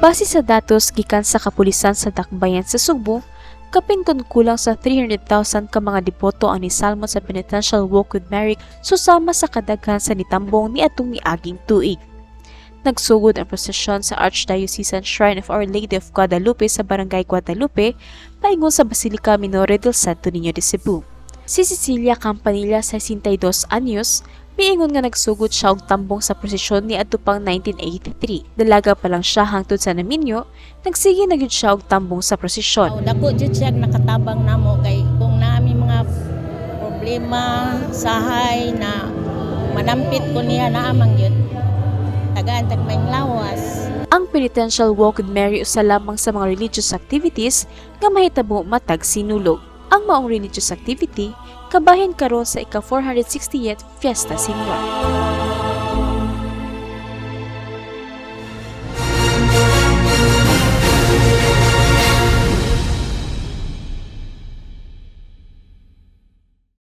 Base sa datos gikan sa kapulisan sa Dakbayan sa Sugbo, kapinton kulang sa 300,000 ka mga deboto ang nisalmon sa penitential walk with Mary susama sa kadaghan sa nitambong ni atong niaging tuig. Nagsugod ang prosesyon sa Archdiocesan Shrine of Our Lady of Guadalupe sa Barangay Guadalupe, paingon sa Basilica Minore del Santo Niño de Cebu. Si Cecilia Campanilla, 62 anyos, miingon nga nagsugod siya og tambong sa prosesyon ni adto pang 1983. Dalaga pa lang siya hangtod sa naminyo, nagsige na gyud siya og tambong sa prosesyon. Dako jud siya nakatabang namo kay kung naami mga problema sahay na manampit ko niya naamang yun. Tagaan tagmayng lawas. Ang penitential walk with Mary usa lamang sa mga religious activities nga mahitabo matag sinulog. Ang maong religious activity kabahin karon sa ika-468th Fiesta Senior.